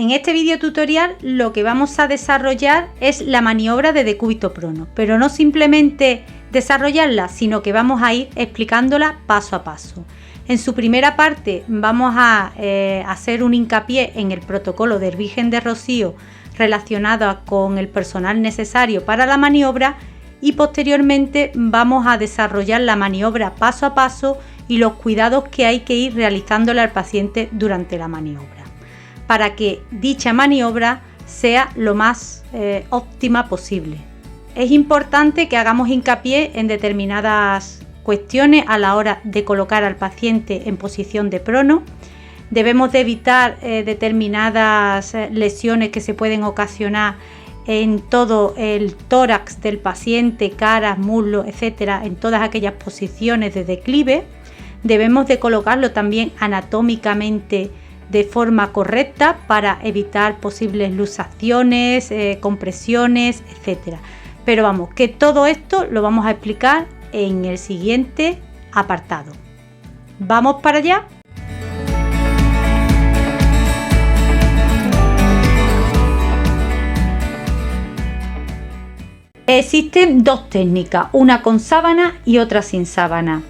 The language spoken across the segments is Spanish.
En este vídeo tutorial lo que vamos a desarrollar es la maniobra de decúbito prono, pero no simplemente desarrollarla, sino que vamos a ir explicándola paso a paso. En su primera parte vamos a hacer un hincapié en el protocolo del Virgen de Rocío relacionado con el personal necesario para la maniobra y posteriormente vamos a desarrollar la maniobra paso a paso y los cuidados que hay que ir realizándole al paciente durante la maniobra, para que dicha maniobra sea lo más óptima posible. Es importante que hagamos hincapié en determinadas cuestiones a la hora de colocar al paciente en posición de prono. Debemos de evitar determinadas lesiones que se pueden ocasionar en todo el tórax del paciente, caras, muslos, etcétera, en todas aquellas posiciones de declive. Debemos de colocarlo también anatómicamente de forma correcta para evitar posibles luxaciones, compresiones, etcétera. Pero vamos, que todo esto lo vamos a explicar en el siguiente apartado. ¿Vamos para allá? Existen dos técnicas, una con sábana y otra sin sábana.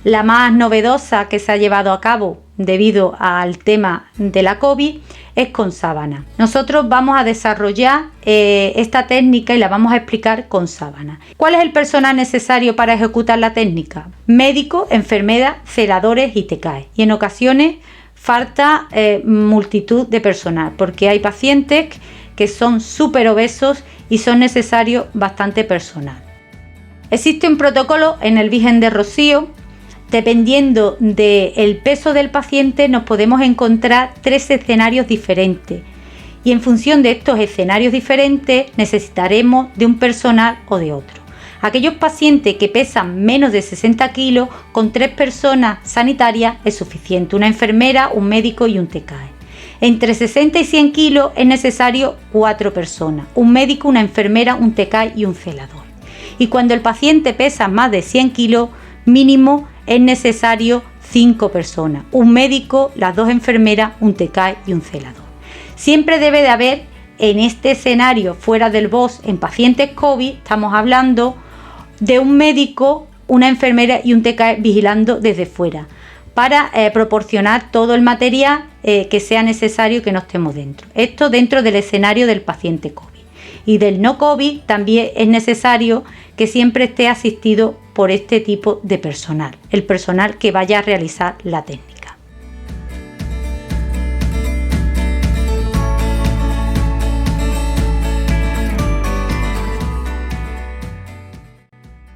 La más novedosa que se ha llevado a cabo debido al tema de la COVID es con sábana. Nosotros vamos a desarrollar esta técnica y la vamos a explicar con sábana. ¿Cuál es el personal necesario para ejecutar la técnica? Médicos, enfermeras, celadores y TCAE. Y en ocasiones falta multitud de personal porque hay pacientes que son súper obesos y son necesarios bastante personal. Existe un protocolo en el Virgen de Rocío. Dependiendo del peso del paciente nos podemos encontrar 3 escenarios diferentes y en función de estos escenarios diferentes necesitaremos de un personal o de otro. Aquellos pacientes que pesan menos de 60 kilos, con 3 personas sanitarias es suficiente, una enfermera, un médico y un TCAE. Entre 60 y 100 kilos es necesario 4 personas, un médico, una enfermera, un TCAE y un celador. Y cuando el paciente pesa más de 100 kilos, mínimo es necesario 5 personas, un médico, las 2 enfermeras, un TCAE y un celador. Siempre debe de haber en este escenario fuera del BOS en pacientes COVID, estamos hablando de un médico, una enfermera y un TCAE vigilando desde fuera para proporcionar todo el material que sea necesario que no estemos dentro. Esto dentro del escenario del paciente COVID. Y del no COVID también es necesario que siempre esté asistido por este tipo de personal, el personal que vaya a realizar la técnica.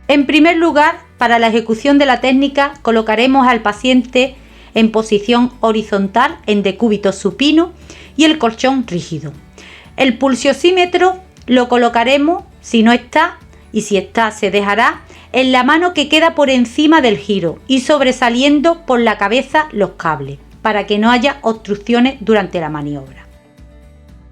En primer lugar, para la ejecución de la técnica colocaremos al paciente en posición horizontal en decúbito supino y el colchón rígido. El pulsiosímetro lo colocaremos, si no está, y si está se dejará, en la mano que queda por encima del giro y sobresaliendo por la cabeza los cables, para que no haya obstrucciones durante la maniobra.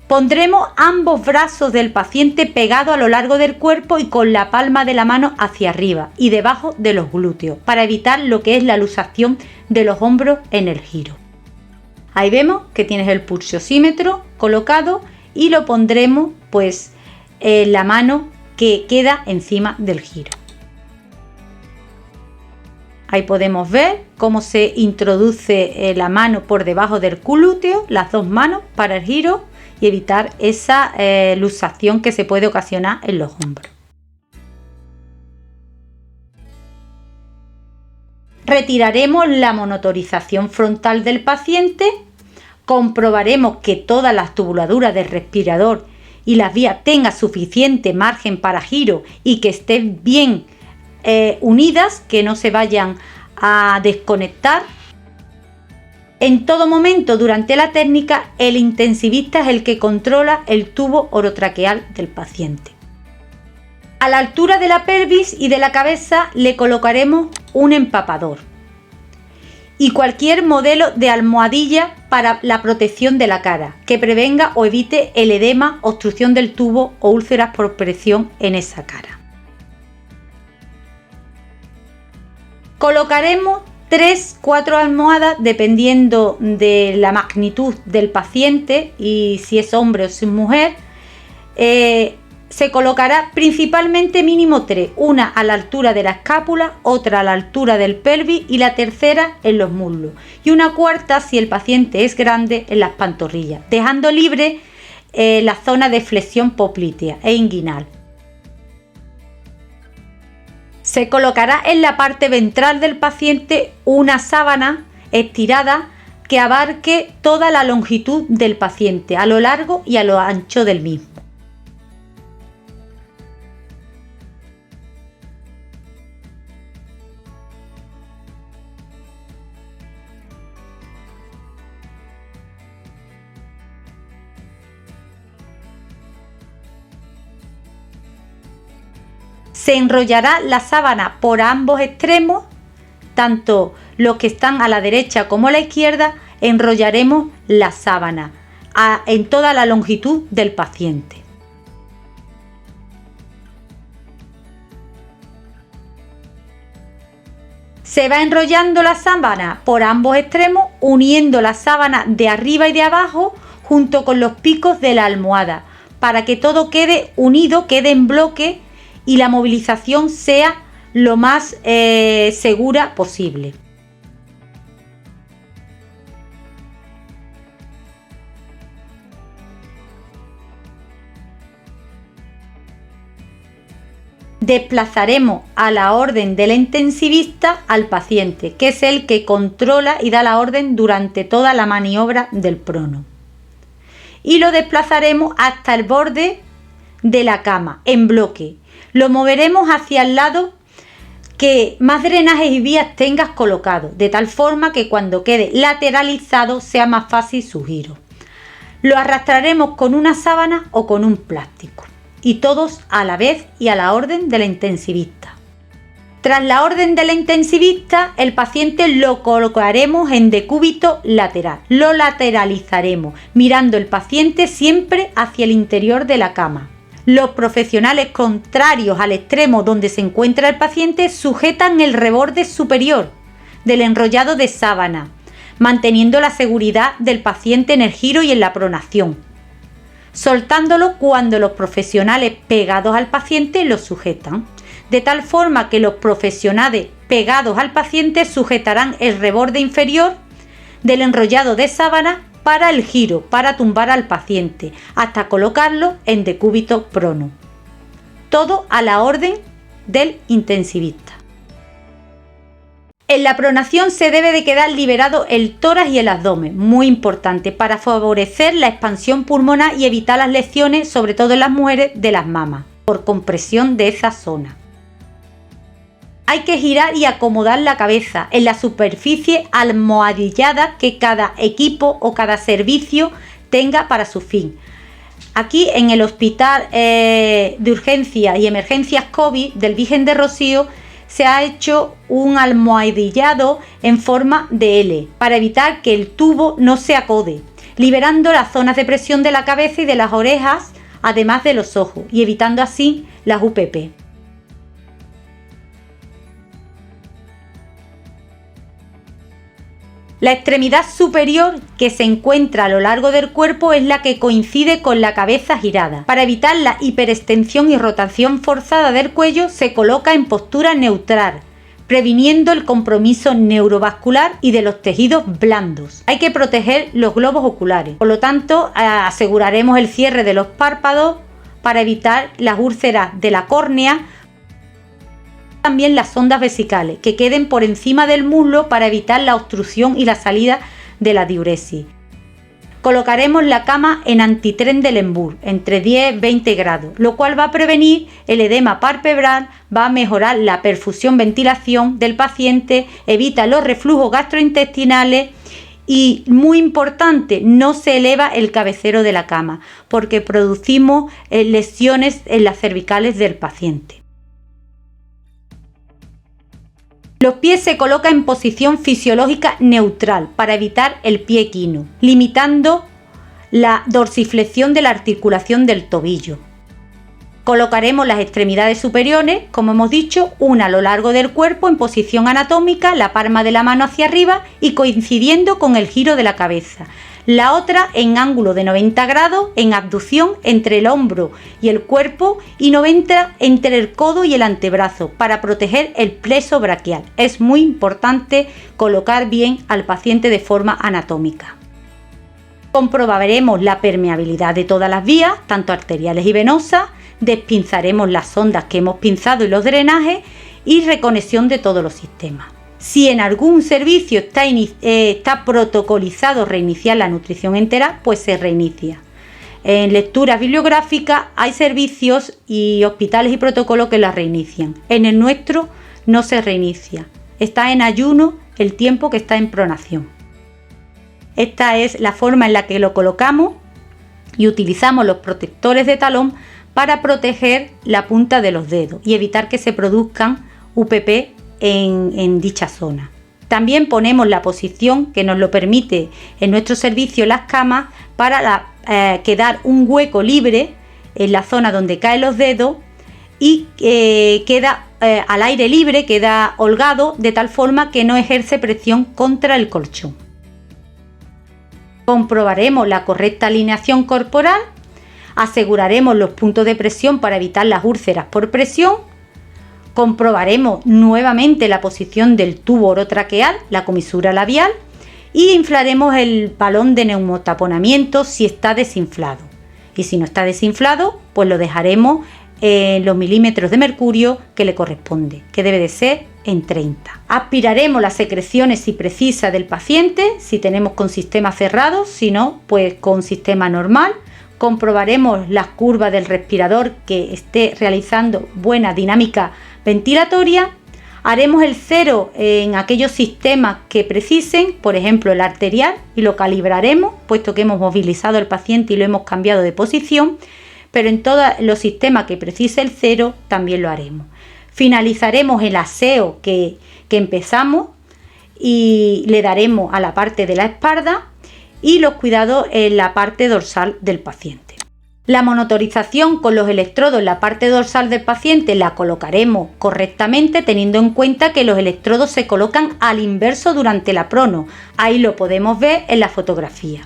Pondremos ambos brazos del paciente pegados a lo largo del cuerpo y con la palma de la mano hacia arriba y debajo de los glúteos, para evitar lo que es la luxación de los hombros en el giro. Ahí vemos que tienes el pulsiosímetro colocado y lo pondremos pues en la mano que queda encima del giro. Ahí podemos ver cómo se introduce la mano por debajo del glúteo, las 2 manos para el giro y evitar esa luxación que se puede ocasionar en los hombros. Retiraremos la monotorización frontal del paciente, comprobaremos que todas las tubuladuras del respirador y las vías tengan suficiente margen para giro y que estén bien unidas, que no se vayan a desconectar. En todo momento durante la técnica el intensivista es el que controla el tubo orotraqueal del paciente. A la altura de la pelvis y de la cabeza le colocaremos un empapador y cualquier modelo de almohadilla para la protección de la cara que prevenga o evite el edema, obstrucción del tubo o úlceras por presión en esa cara. Colocaremos 3-4 almohadas dependiendo de la magnitud del paciente y si es hombre o si es mujer. Se colocará principalmente mínimo 3, una a la altura de la escápula, otra a la altura del pelvis y la tercera en los muslos y una cuarta, si el paciente es grande, en las pantorrillas, dejando libre la zona de flexión poplitea e inguinal. Se colocará en la parte ventral del paciente una sábana estirada que abarque toda la longitud del paciente, a lo largo y a lo ancho del mismo. Se enrollará la sábana por ambos extremos, tanto los que están a la derecha como a la izquierda, enrollaremos la sábana en toda la longitud del paciente. Se va enrollando la sábana por ambos extremos, uniendo la sábana de arriba y de abajo junto con los picos de la almohada, para que todo quede unido, quede en bloque y la movilización sea lo más segura posible. Desplazaremos a la orden del intensivista al paciente, que es el que controla y da la orden durante toda la maniobra del prono. Y lo desplazaremos hasta el borde de la cama, en bloque. Lo moveremos hacia el lado que más drenajes y vías tengas colocado, de tal forma que cuando quede lateralizado sea más fácil su giro. Lo arrastraremos con una sábana o con un plástico, y todos a la vez y a la orden del intensivista. Tras la orden del intensivista, el paciente lo colocaremos en decúbito lateral. Lo lateralizaremos, mirando el paciente siempre hacia el interior de la cama. Los profesionales contrarios al extremo donde se encuentra el paciente sujetan el reborde superior del enrollado de sábana, manteniendo la seguridad del paciente en el giro y en la pronación, soltándolo cuando los profesionales pegados al paciente lo sujetan, de tal forma que los profesionales pegados al paciente sujetarán el reborde inferior del enrollado de sábana para el giro, para tumbar al paciente, hasta colocarlo en decúbito prono. Todo a la orden del intensivista. En la pronación se debe de quedar liberado el tórax y el abdomen, muy importante, para favorecer la expansión pulmonar y evitar las lesiones, sobre todo en las mujeres, de las mamas, por compresión de esa zona. Hay que girar y acomodar la cabeza en la superficie almohadillada que cada equipo o cada servicio tenga para su fin. Aquí en el Hospital de Urgencias y Emergencias COVID del Virgen de Rocío se ha hecho un almohadillado en forma de L para evitar que el tubo no se acode, liberando las zonas de presión de la cabeza y de las orejas, además de los ojos, y evitando así las UPP. La extremidad superior que se encuentra a lo largo del cuerpo es la que coincide con la cabeza girada. Para evitar la hiperextensión y rotación forzada del cuello, se coloca en postura neutral, previniendo el compromiso neurovascular y de los tejidos blandos. Hay que proteger los globos oculares, por lo tanto, aseguraremos el cierre de los párpados para evitar las úlceras de la córnea. También las sondas vesicales, que queden por encima del muslo para evitar la obstrucción y la salida de la diuresis. Colocaremos la cama en antitrendelenburg, entre 10 y 20 grados, lo cual va a prevenir el edema palpebral, va a mejorar la perfusión-ventilación del paciente, evita los reflujos gastrointestinales y, muy importante, no se eleva el cabecero de la cama, porque producimos lesiones en las cervicales del paciente. Los pies se colocan en posición fisiológica neutral para evitar el pie equino, limitando la dorsiflexión de la articulación del tobillo. Colocaremos las extremidades superiores, como hemos dicho, una a lo largo del cuerpo en posición anatómica, la palma de la mano hacia arriba y coincidiendo con el giro de la cabeza. La otra en ángulo de 90 grados en abducción entre el hombro y el cuerpo y 90 entre el codo y el antebrazo para proteger el plexo braquial. Es muy importante colocar bien al paciente de forma anatómica. Comprobaremos la permeabilidad de todas las vías, tanto arteriales y venosas. Despinzaremos las sondas que hemos pinzado y los drenajes y reconexión de todos los sistemas. Si en algún servicio está protocolizado reiniciar la nutrición entera, pues se reinicia. En lecturas bibliográficas hay servicios y hospitales y protocolos que la reinician. En el nuestro no se reinicia. Está en ayuno el tiempo que está en pronación. Esta es la forma en la que lo colocamos y utilizamos los protectores de talón para proteger la punta de los dedos y evitar que se produzcan UPP en dicha zona. También ponemos la posición que nos lo permite en nuestro servicio las camas para quedar un hueco libre en la zona donde caen los dedos y queda al aire libre, queda holgado de tal forma que no ejerce presión contra el colchón. Comprobaremos la correcta alineación corporal. Aseguraremos los puntos de presión para evitar las úlceras por presión. Comprobaremos nuevamente la posición del tubo orotraqueal, la comisura labial, y inflaremos el balón de neumotaponamiento si está desinflado. Y si no está desinflado, pues lo dejaremos en los milímetros de mercurio que le corresponde, que debe de ser en 30. Aspiraremos las secreciones si precisa del paciente, si tenemos con sistema cerrado, si no, pues con sistema normal. Comprobaremos las curvas del respirador que esté realizando buena dinámica ventilatoria. Haremos el cero en aquellos sistemas que precisen, por ejemplo el arterial, y lo calibraremos, puesto que hemos movilizado al paciente y lo hemos cambiado de posición, pero en todos los sistemas que precise el cero también lo haremos. Finalizaremos el aseo que empezamos y le daremos a la parte de la espalda y los cuidados en la parte dorsal del paciente. La monitorización con los electrodos en la parte dorsal del paciente la colocaremos correctamente teniendo en cuenta que los electrodos se colocan al inverso durante la prono. Ahí lo podemos ver en la fotografía.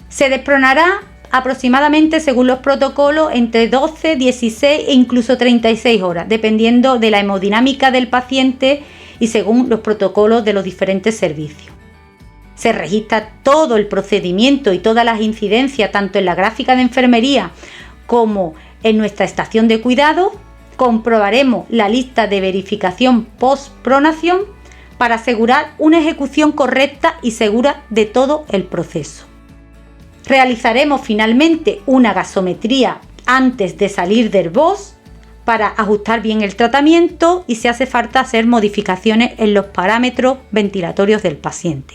Se despronará aproximadamente, según los protocolos, entre 12, 16 e incluso 36 horas, dependiendo de la hemodinámica del paciente y según los protocolos de los diferentes servicios. Se registra todo el procedimiento y todas las incidencias, tanto en la gráfica de enfermería como en nuestra estación de cuidado. Comprobaremos la lista de verificación post-pronación para asegurar una ejecución correcta y segura de todo el proceso. Realizaremos finalmente una gasometría antes de salir del BOS para ajustar bien el tratamiento y si hace falta hacer modificaciones en los parámetros ventilatorios del paciente.